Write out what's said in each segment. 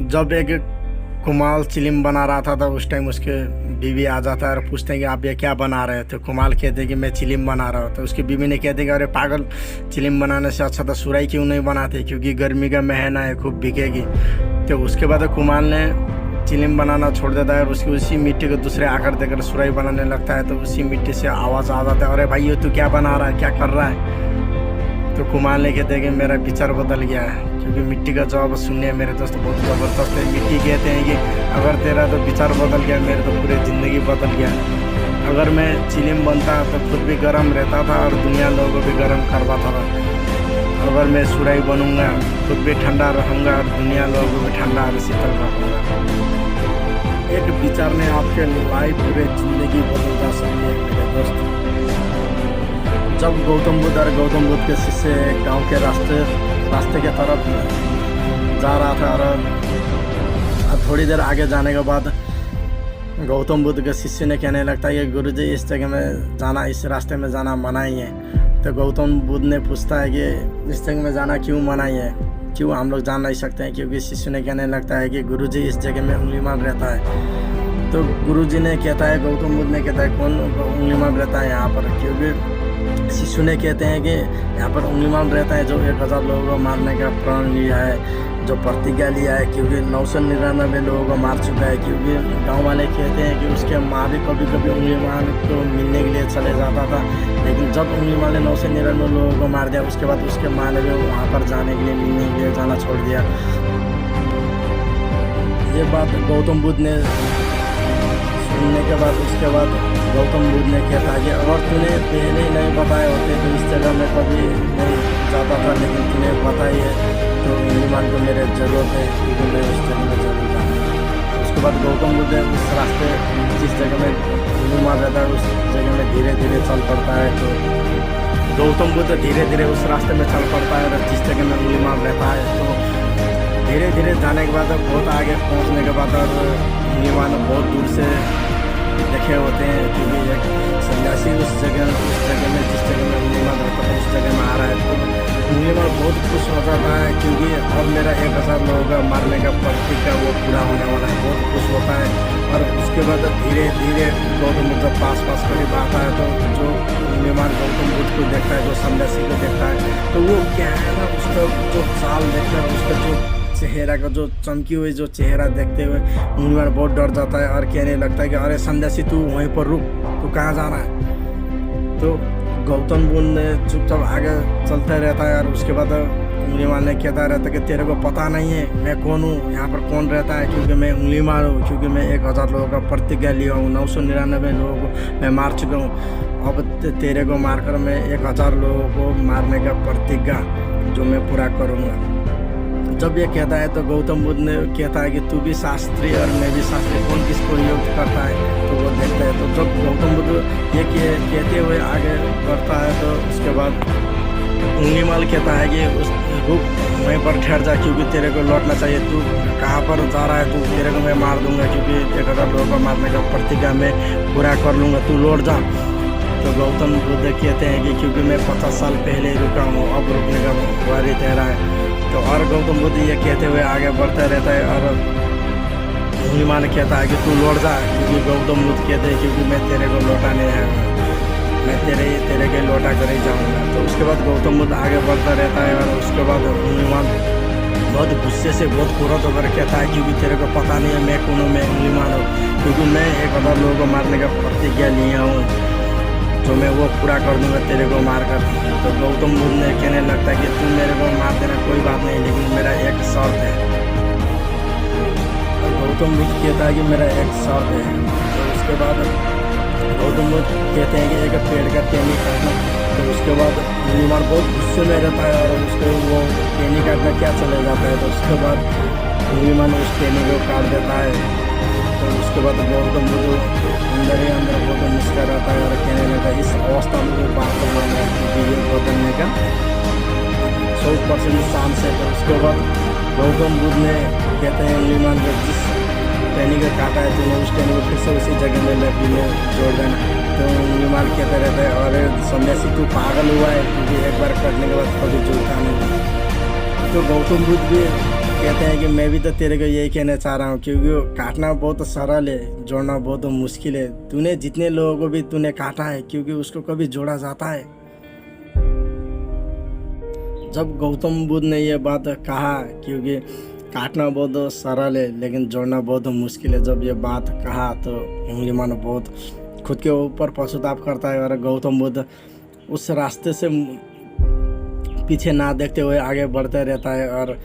जब एक कुमाल चिलिम बना रहा था तो उस टाइम उसके बीवी आ जाता है और पूछते हैं कि आप ये क्या बना रहे थे। कुमाल कहते हैं कि मैं चिलिम बना रहा हूँ। तो उसकी बीवी ने कहते कि अरे पागल, चिलिम बनाने से अच्छा तो सुराई क्यों नहीं बनाते, क्योंकि गर्मी का महीना है, खूब बिकेगी। तो उसके बाद कुमाल ने चिलिम बनाना छोड़ देता है और उसकी उसी मिट्टी को दूसरे आकर देकर सुराई बनाने लगता है। तो उसी मिट्टी से आवाज़ आ जाता है, अरे भाई ये तू क्या बना रहा है, क्या कर रहा है। तो कुमार ने कहते हैं कि मेरा विचार बदल गया है, क्योंकि मिट्टी का जवाब सुनने मेरे दोस्त बहुत ज़बरदस्त है। मिट्टी कहते हैं कि अगर तेरा तो विचार बदल गया, मेरे तो पूरी ज़िंदगी बदल गया। अगर मैं चिलिम बनता तो खुद भी गर्म रहता था और दुनिया लोगों को भी गर्म करवाता था। अगर मैं सुराई बनूंगा खुद भी ठंडा रहूँगा और दुनिया लोगों को भी ठंडा और शीतल रखूँगा। एक विचार ने आपके लाइफ पूरे ज़िंदगी बदल जा सकती है मेरे दोस्त। जब गौतम बुद्ध और गौतम बुद्ध के शिष्य गांव के रास्ते के तरफ जा रहा था और थोड़ी देर आगे जाने के बाद गौतम बुद्ध के शिष्य ने कहने लगता है कि गुरुजी इस जगह में जाना, इस रास्ते में जाना मना ही है। तो गौतम बुद्ध ने पूछता है कि इस जगह में जाना क्यों मना ही है, क्यों हम लोग जा नहीं सकते हैं। क्योंकि शिष्य ने कहने लगता है कि गुरुजी इस जगह में उंगलीमान रहता है। तो गुरुजी ने कहता है, गौतम बुद्ध ने कहता है कौन उंगलीमान रहता है यहाँ पर। क्योंकि शिशु ने कहते हैं कि यहाँ पर उंगलीमान रहता है जो 1000 लोगों को मारने का प्रण लिया है, जो प्रतिज्ञा लिया है, क्योंकि 999 लोगों को मार चुका है। क्योंकि गांव वाले कहते हैं कि उसके माँ भी कभी कभी उंगलीमान को मिलने के लिए चले जाता था, लेकिन जब उंगलीमान ने 999 लोगों को मार दिया उसके बाद उसके माँ ने भी वहाँ पर जाने के लिए, मिलने के लिए जाना छोड़ दिया। ये बात गौतम बुद्ध ने सुनने के बाद उसके बाद गौतम बुद्ध ने कहता कि अगर तूने पहले ही नहीं बताए होते तो इस जगह में कभी नहीं जाता था, लेकिन तूने बताई है तो उंगलीमान को मेरे ज़रूरत है, क्योंकि मैं उस जगह में जरूर जाऊँगा। उसके बाद गौतम बुद्ध उस रास्ते जिस जगह में उंगलीमान रहता है उस जगह में धीरे धीरे चल पड़ता है। तो गौतम बुद्ध धीरे धीरे उस रास्ते में चल पड़ता है और जिस जगह में उंगलीमान रहता है तो धीरे धीरे जाने के बाद बहुत आगे पहुँचने के बाद और उंगलीमान बहुत दूर से देखे होते हैं। क्योंकि एक सन्यासी उस जगह में जिस जगह में उंगलीमान रहता था उस जगह में आ रहा है। तो उंगलीमान बहुत खुश हो जाता है, क्योंकि अब मेरा 1000 लोगों का मारने का प्रतिज्ञा वो पूरा होने वाला है। बहुत खुश होता है और उसके बाद धीरे धीरे गौतम बुद्ध जब पास करीब आता है तो जो उंगलीमान गौतम बुद्ध को देखता है, जो सन्यासी को देखता है, तो वो क्या है ना, उसका जो चाल देखता है, उसका जो चेहरा का जो चमकी हुई जो चेहरा देखते हुए उंगलीमान बहुत डर जाता है और कहने लगता है कि अरे सन्यासी तू वहीं पर रुक, तू कहाँ जा रहा है। तो गौतम बुद्ध ने चुपचाप आगे चलते रहता है और उसके बाद उंगलीमान ने कहता रहता है कि तेरे को पता नहीं है मैं कौन हूँ, यहाँ पर कौन रहता है। क्योंकि मैं उंगलीमान हूँ, क्योंकि मैं 1000 लोगों का प्रतिज्ञा लिया हूँ, 999 लोगों को मैं मार चुका हूँ। अब तेरे को मारकर मैं 1000 लोगों को मारने का प्रतिज्ञा जो मैं पूरा करूँगा। जब ये कहता है तो गौतम बुद्ध ने कहता है कि तू भी शास्त्री और मैं भी शास्त्री, कौन किसको युद्ध करता है। तो वो देखता है। तो जब गौतम बुद्ध ये कहते हुए आगे बढ़ता है तो उसके बाद उंगलीमान कहता है कि उस रुक, वहीं पर ठहर जा, क्योंकि तेरे को लौटना चाहिए। तू कहाँ पर जा रहा है, तू तेरे को मैं मार दूंगा, क्योंकि 1000 लोगों को मारने का प्रतिज्ञा मैं पूरा कर लूँगा, तू लौट जा। तो गौतम बुद्ध कहते हैं कि क्योंकि मैं 50 साल पहले रुका हूँ, अब रुकने का वारी तेरा है। तो और गौतम बुद्ध ये कहते हुए आगे बढ़ता रहता है और उंगलीमान कहता है कि तू लौट जा, क्योंकि गौतम बुद्ध कहते हैं क्योंकि मैं तेरे को लौटाने आया हूँ, मैं तेरे के लौटा कर ही जाऊँगा। तो उसके बाद गौतम बुद्ध आगे बढ़ता रहता है और उसके बाद उंगलीमान बहुत गुस्से से बहुत क्रोध होकर कहता है क्योंकि तेरे को पता नहीं है मैं कौन हूँ, मैं उंगलीमान हूँ, क्योंकि मैं 1000 लोगों को मारने का प्रतिज्ञा लिया हूँ, तो मैं वो पूरा कर दूंगा तेरे को मार कर। तो गौतम बुद्ध ने कहने लगता है कि तू मेरे को मार देना कोई बात नहीं, लेकिन मेरा एक शर्त है। और गौतम बुद्ध कहता है कि मेरा एक शर्त है। तो उसके बाद गौतम बुद्ध कहते हैं कि एक पेड़ का टहनी काटना। तो उसके बाद उंगलीमान बहुत गुस्से में रहता है और उसको वो टहनी काटना क्या चले जाता है। तो उसके बाद उंगलीमान उस टहनी को काट देता है। तो उसके बाद गौतम बुद्ध अंदर ही अंदर बहुत मुस्कुराता है और कहने लगा इस अवस्था में जो बात करना है वीडियो बदलने का 100% चांस है। तो उसके बाद गौतम बुद्ध ने कहते हैं उंगलीमान को जिस टहनी को काटा है तूने उस टहनी को फिर से उसी जगह में लकड़ी में जोड़ देना। तो उंगलीमान कहते रहता है अरे सन्यासी तू पागल हुआ है, क्योंकि एक बार कटने के बाद कभी जुड़ता नहीं। तो गौतम बुद्ध भी कहते हैं कि मैं भी तो तेरे को यही कहना चाह रहा हूँ, क्योंकि वो काटना बहुत सरल है, जोड़ना बहुत मुश्किल है। तूने जितने लोगों को भी तूने काटा है, क्योंकि उसको कभी जोड़ा जाता है। जब गौतम बुद्ध ने ये बात कहा, क्योंकि काटना बहुत सरल है लेकिन जोड़ना बहुत मुश्किल है, जब ये बात कहा तो अंगुलीमाल बहुत खुद के ऊपर पश्चाताप करता है और गौतम बुद्ध उस रास्ते से पीछे ना देखते हुए आगे बढ़ते रहता है। और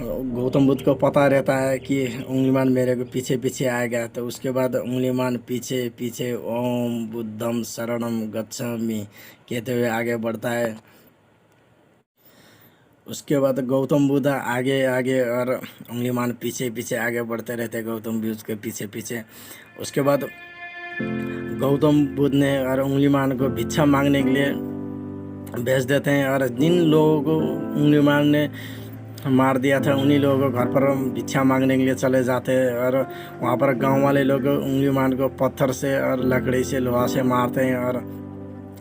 गौतम बुद्ध को पता रहता है कि अंगुलीमाल मेरे को पीछे पीछे आएगा, तो उसके बाद अंगुलीमाल पीछे पीछे ओम बुद्धम शरणम गच्छामि कहते हुए आगे बढ़ता है। उसके बाद गौतम बुद्ध आगे आगे और अंगुलीमाल पीछे पीछे आगे बढ़ते रहते हैं, गौतम बुद्ध के पीछे पीछे। उसके बाद गौतम बुद्ध ने और अंगुलीमाल को भिक्षा मांगने के लिए भेज देते हैं, और जिन लोगों को अंगुलीमाल ने मार दिया था उन्हीं लोगों को घर पर भिक्षा मांगने के लिए चले जाते हैं। और वहाँ पर गांव वाले लोग अंगुलीमाल को पत्थर से और लकड़ी से लोहा से मारते हैं। और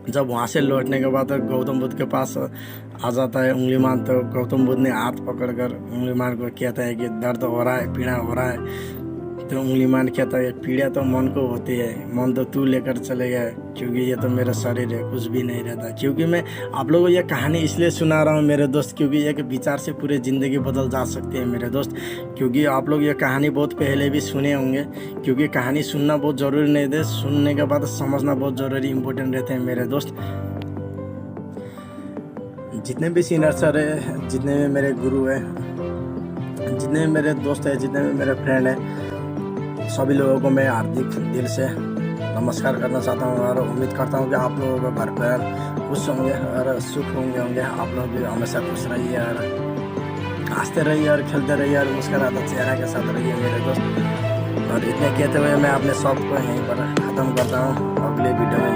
जब वहाँ से लौटने के बाद गौतम बुद्ध के पास आ जाता है अंगुलीमाल, तो गौतम बुद्ध ने हाथ पकड़कर अंगुलीमाल को कहता है कि दर्द हो रहा है, पीड़ा हो रहा है। तो अंगुलीमाल कहता है पीड़ा तो मन को होती है, मन तो तू लेकर चले गया, क्योंकि ये तो मेरा शरीर है, कुछ भी नहीं रहता। क्योंकि मैं आप लोगों को ये कहानी इसलिए सुना रहा हूँ मेरे दोस्त, क्योंकि एक विचार से पूरी ज़िंदगी बदल जा सकती है मेरे दोस्त। क्योंकि आप लोग ये कहानी बहुत पहले भी सुने होंगे, क्योंकि कहानी सुनना बहुत ज़रूरी नहीं है, सुनने के बाद समझना बहुत ज़रूरी इम्पोर्टेंट रहते हैं मेरे दोस्त। जितने भी सीनियर सर है, जितने भी मेरे गुरु हैं, जितने भी मेरे दोस्त हैं, जितने भी मेरे फ्रेंड हैं, सभी लोगों को मैं हार्दिक दिल से नमस्कार करना चाहता हूँ। और उम्मीद करता हूँ कि आप लोगों का घर पर खुश होंगे और सुख होंगे। आप लोग भी हमेशा खुश रहिए और हंसते रहिए और खेलते रहिए और मुस्कुराते चेहरा के साथ रहिए मेरे दोस्त। और इतने कहते हुए मैं अपने शब्द को यहीं पर ख़त्म करता हूँ। अगले वीडियो में